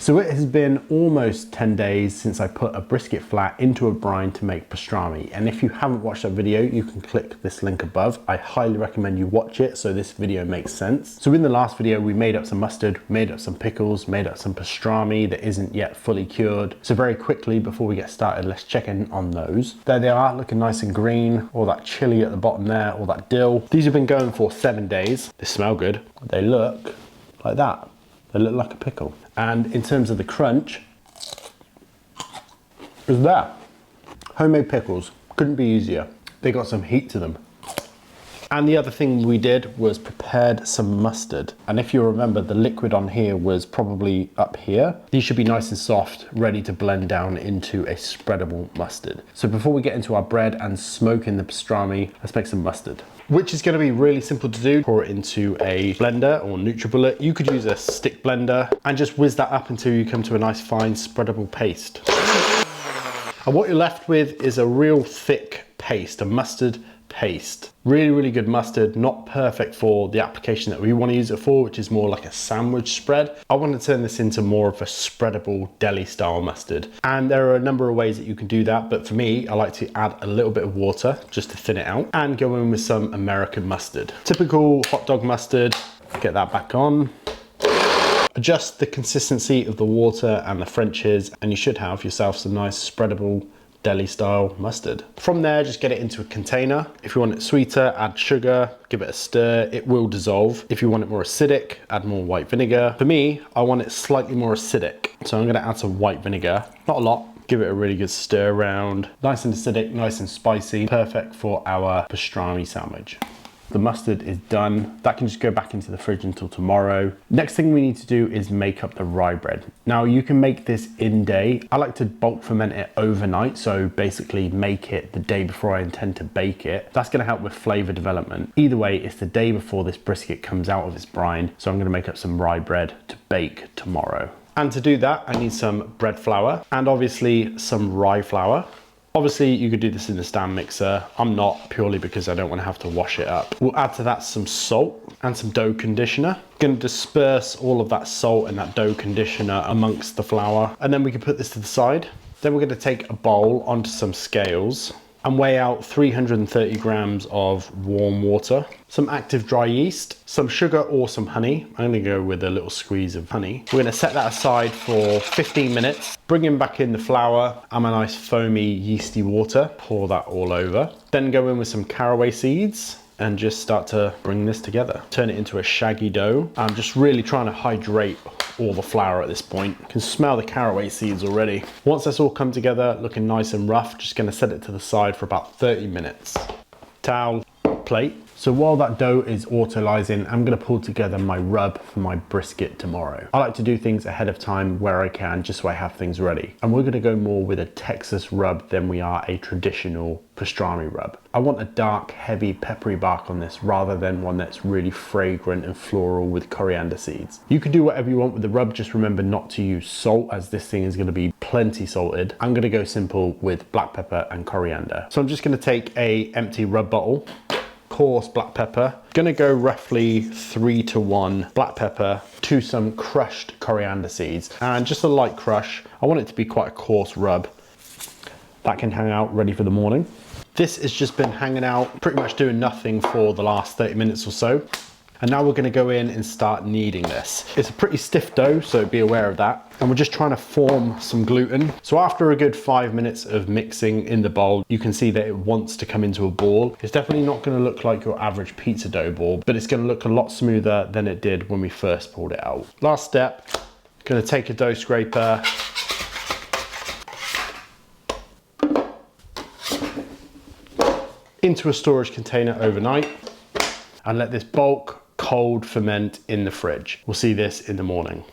So it has been almost 10 days since I put a brisket flat into a brine to make pastrami. And if you haven't watched that video, you can click this link above. I highly recommend you watch it so this video makes sense. So in the last video, we made up some mustard, made up some pickles, made up some pastrami that isn't yet fully cured. So very quickly, before we get started, let's check in on those. There they are, looking nice and green. All that chilli at the bottom there, all that dill. These have been going for 7 days. They smell good. They look like that. They look like a pickle. And in terms of the crunch, is that. Homemade pickles, couldn't be easier. They got some heat to them. And the other thing we did was prepared some mustard. And if you remember, the liquid on here was probably up here. These should be nice and soft, ready to blend down into a spreadable mustard. So before we get into our bread and smoking the pastrami, let's make some mustard. Which is going to be really simple to do. Pour it into a blender or NutriBullet. You could use a stick blender and just whiz that up until you come to a nice fine spreadable paste. And what you're left with is a real thick paste, a mustard paste. Really, really good mustard, not perfect for the application that we want to use it for, which is more like a sandwich spread. I want to turn this into more of a spreadable deli style mustard. And there are a number of ways that you can do that, but for me, I like to add a little bit of water just to thin it out and go in with some American mustard. Typical hot dog mustard, get that back on. Adjust the consistency of the water and the French's, and you should have yourself some nice spreadable deli style mustard. From there, just get it into a container. If you want it sweeter, add sugar, give it a stir, it will dissolve. If you want it more acidic, add more white vinegar. For me, I want it slightly more acidic. So I'm gonna add some white vinegar, not a lot. Give it a really good stir around. Nice and acidic, nice and spicy. Perfect for our pastrami sandwich. The mustard is done. That can just go back into the fridge until tomorrow. Next thing we need to do is make up the rye bread. Now you can make this in day. I like to bulk ferment it overnight. So basically make it the day before I intend to bake it. That's gonna help with flavor development. Either way, it's the day before this brisket comes out of its brine. So I'm gonna make up some rye bread to bake tomorrow. And to do that, I need some bread flour and obviously some rye flour. Obviously, you could do this in the stand mixer. I'm not, purely because I don't want to have to wash it up. We'll add to that some salt and some dough conditioner. Gonna disperse all of that salt and that dough conditioner amongst the flour. And then we can put this to the side. Then we're gonna take a bowl onto some scales and weigh out 330 grams of warm water, some active dry yeast, some sugar or some honey. I'm gonna go with a little squeeze of honey. We're gonna set that aside for 15 minutes, bring in back in the flour and a nice foamy yeasty water, pour that all over. Then go in with some caraway seeds and just start to bring this together. Turn it into a shaggy dough. I'm just really trying to hydrate all the flour at this point. You can smell the caraway seeds already. Once that's all come together, looking nice and rough, just gonna set it to the side for about 30 minutes. Towel, plate. So while that dough is autolyzing, I'm gonna pull together my rub for my brisket tomorrow. I like to do things ahead of time where I can, just so I have things ready. And we're gonna go more with a Texas rub than we are a traditional pastrami rub. I want a dark, heavy, peppery bark on this rather than one that's really fragrant and floral with coriander seeds. You can do whatever you want with the rub, just remember not to use salt as this thing is gonna be plenty salted. I'm gonna go simple with black pepper and coriander. So I'm just gonna take a empty rub bottle, coarse black pepper. Gonna go roughly 3:1 black pepper to some crushed coriander seeds and just a light crush. I want it to be quite a coarse rub. That can hang out ready for the morning. This has just been hanging out, pretty much doing nothing for the last 30 minutes or so. And now we're gonna go in and start kneading this. It's a pretty stiff dough, so be aware of that. And we're just trying to form some gluten. So after a good 5 minutes of mixing in the bowl, you can see that it wants to come into a ball. It's definitely not gonna look like your average pizza dough ball, but it's gonna look a lot smoother than it did when we first pulled it out. Last step, gonna take a dough scraper, into a storage container overnight, and let this bulk cold ferment in the fridge. We'll see this in the morning.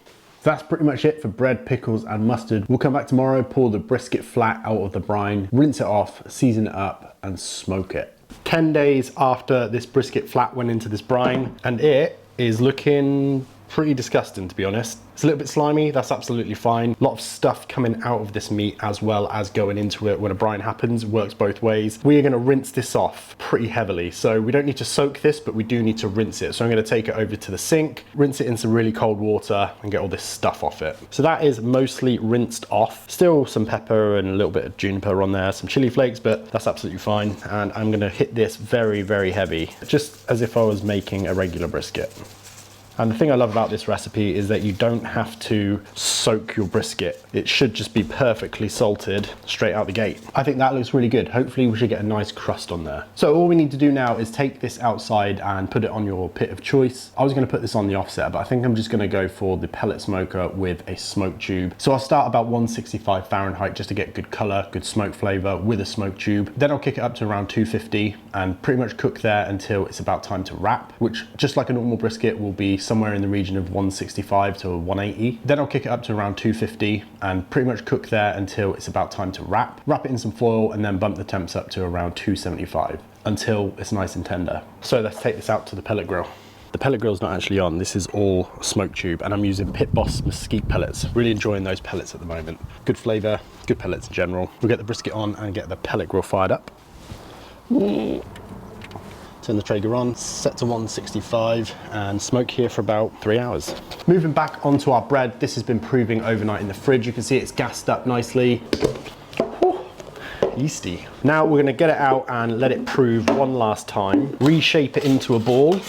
That's pretty much it for bread, pickles and mustard. We'll come back tomorrow, pull the brisket flat out of the brine, rinse it off, season it up and smoke it. 10 days after this brisket flat went into this brine and it is looking Pretty disgusting, to be honest. It's a little bit slimy, that's absolutely fine. A lot of stuff coming out of this meat as well as going into it when a brine happens. Works both ways. We are going to rinse this off pretty heavily. So we don't need to soak this, but we do need to rinse it. So I'm going to take it over to the sink, rinse it in some really cold water and get all this stuff off it. So that is mostly rinsed off. Still some pepper and a little bit of juniper on there, some chili flakes, but that's absolutely fine. And I'm going to hit this very, very heavy, just as if I was making a regular brisket. And the thing I love about this recipe is that you don't have to soak your brisket. It should just be perfectly salted straight out the gate. I think that looks really good. Hopefully we should get a nice crust on there. So all we need to do now is take this outside and put it on your pit of choice. I was gonna put this on the offset, but I think I'm just gonna go for the pellet smoker with a smoke tube. So I'll start about 165 Fahrenheit just to get good color, good smoke flavor with a smoke tube. Then I'll kick it up to around 250 and pretty much cook there until it's about time to wrap, which just like a normal brisket will be somewhere in the region of 165 to 180. Then I'll kick it up to around 250 and pretty much cook there until it's about time to wrap. Wrap it in some foil and then bump the temps up to around 275 until it's nice and tender. So let's take this out to the pellet grill. The pellet grill's not actually on, this is all smoke tube and I'm using Pit Boss mesquite pellets. Really enjoying those pellets at the moment. Good flavor, good pellets in general. We'll get the brisket on and get the pellet grill fired up. Turn the Traeger on, set to 165 and smoke here for about 3 hours. Moving back onto our bread, this has been proving overnight in the fridge. You can see it's gassed up nicely. Whew, yeasty. Now we're gonna get it out and let it prove one last time. Reshape it into a ball.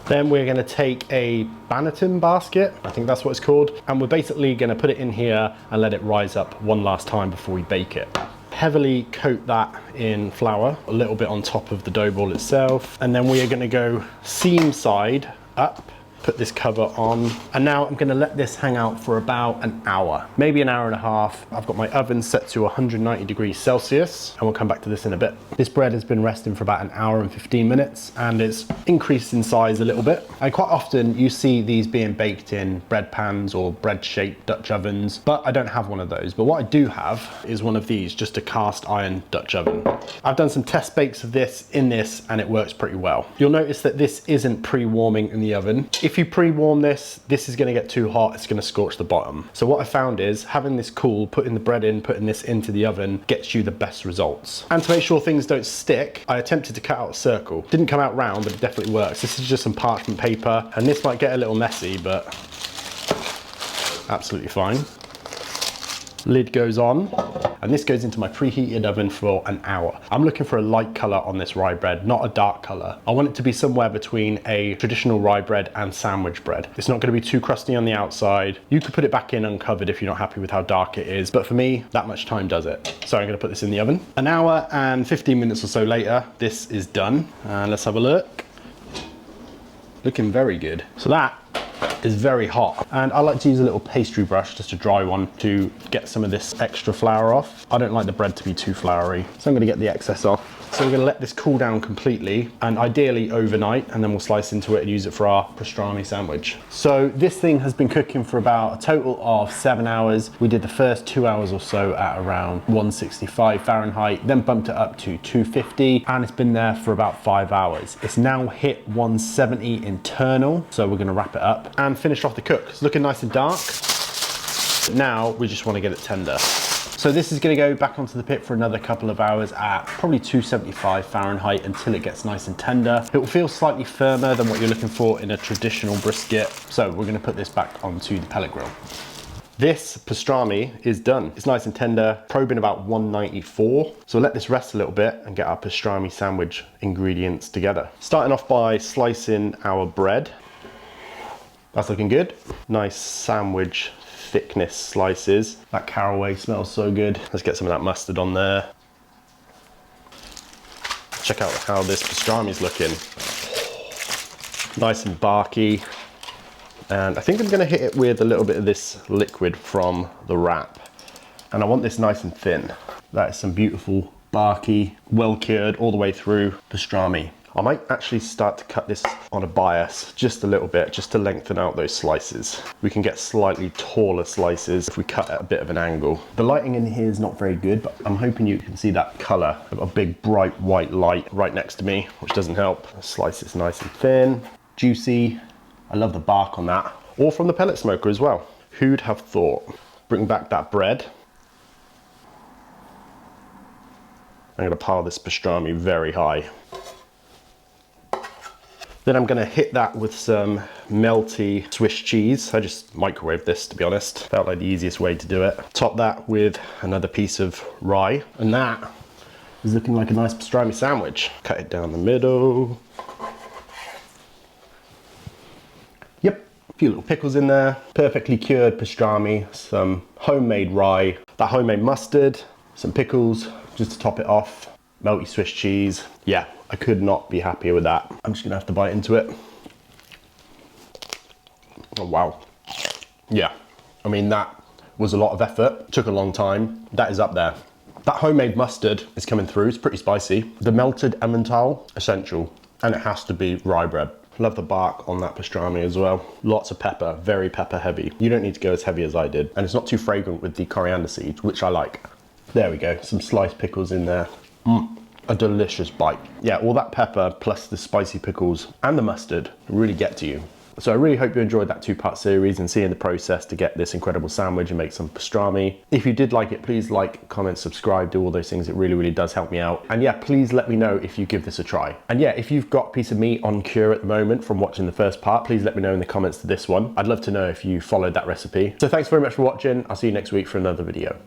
Then we're gonna take a banneton basket, I think that's what it's called, and we're basically gonna put it in here and let it rise up one last time before we bake it. Heavily coat that in flour, a little bit on top of the dough ball itself. And then we are gonna go seam side up, put this cover on. And now I'm gonna let this hang out for about an hour, maybe an hour and a half. I've got my oven set to 190 degrees Celsius and we'll come back to this in a bit. This bread has been resting for about an hour and 15 minutes and it's increased in size a little bit. And quite often you see these being baked in bread pans or bread shaped Dutch ovens, but I don't have one of those. But what I do have is one of these, just a cast iron Dutch oven. I've done some test bakes of this in this and it works pretty well. You'll notice that this isn't pre-warming in the oven. If you pre-warm this, this is gonna get too hot, it's gonna scorch the bottom. So what I found is having this cool, putting the bread in, putting this into the oven gets you the best results. And to make sure things don't stick, I attempted to cut out a circle. Didn't come out round, but it definitely works. This is just some parchment paper, and this might get a little messy, but absolutely fine. Lid goes on, and this goes into my preheated oven for an hour. I'm looking for a light color on this rye bread, not a dark color. I want it to be somewhere between a traditional rye bread and sandwich bread. It's not gonna be too crusty on the outside. You could put it back in uncovered if you're not happy with how dark it is, but for me, that much time does it. So I'm gonna put this in the oven. An hour and 15 minutes or so later, this is done. And let's have a look. Looking very good. So that is very hot, and I like to use a little pastry brush, just a dry one, to get some of this extra flour off. I don't like the bread to be too floury, so I'm going to get the excess off. So we're going to let this cool down completely, and ideally overnight, and then we'll slice into it and use it for our pastrami sandwich. So this thing has been cooking for about a total of 7 hours. We did the first 2 hours or so at around 165 Fahrenheit, then bumped it up to 250, and it's been there for about 5 hours. It's now hit 170 internal, so we're going to wrap it up and finish off the cook. It's looking nice and dark. Now we just want to get it tender. So this is going to go back onto the pit for another couple of hours at probably 275 Fahrenheit until it gets nice and tender. It will feel slightly firmer than what you're looking for in a traditional brisket. So we're going to put this back onto the pellet grill. This pastrami is done. It's nice and tender, probing about 194. So let this rest a little bit and get our pastrami sandwich ingredients together. Starting off by slicing our bread. That's looking good. Nice sandwich thickness slices. That caraway smells so good. Let's get some of that mustard on there. Check out how this pastrami is looking. Nice and barky. And I think I'm gonna hit it with a little bit of this liquid from the wrap. And I want this nice and thin. That is some beautiful, barky, well cured all the way through pastrami. I might actually start to cut this on a bias just a little bit, just to lengthen out those slices. We can get slightly taller slices if we cut at a bit of an angle. The lighting in here is not very good, but I'm hoping you can see that color. I've got a big bright white light right next to me, which doesn't help. Slice this nice and thin, juicy, I love the bark on that. All from the pellet smoker as well. Who'd have thought? Bring back that bread. I'm gonna pile this pastrami very high. Then I'm gonna hit that with some melty Swiss cheese. I just microwaved this, to be honest. Felt like the easiest way to do it. Top that with another piece of rye. And that is looking like a nice pastrami sandwich. Cut it down the middle. Yep, a few little pickles in there. Perfectly cured pastrami, some homemade rye, that homemade mustard, some pickles just to top it off. Melty Swiss cheese. Yeah, I could not be happier with that. I'm just gonna have to bite into it. Oh, wow. Yeah, I mean, that was a lot of effort. Took a long time. That is up there. That homemade mustard is coming through. It's pretty spicy. The melted Emmental, essential. And it has to be rye bread. Love the bark on that pastrami as well. Lots of pepper, very pepper heavy. You don't need to go as heavy as I did. And it's not too fragrant with the coriander seeds, which I like. There we go, some sliced pickles in there. A delicious bite. Yeah, all that pepper plus the spicy pickles and the mustard really get to you. So I really hope you enjoyed that 2-part series and seeing the process to get this incredible sandwich and make some pastrami. If you did like it, please like, comment, subscribe, do all those things. It really, really does help me out. And yeah, please let me know if you give this a try. And yeah, if you've got a piece of meat on cure at the moment from watching the first part, please let me know in the comments to this one. I'd love to know if you followed that recipe. So thanks very much for watching. I'll see you next week for another video.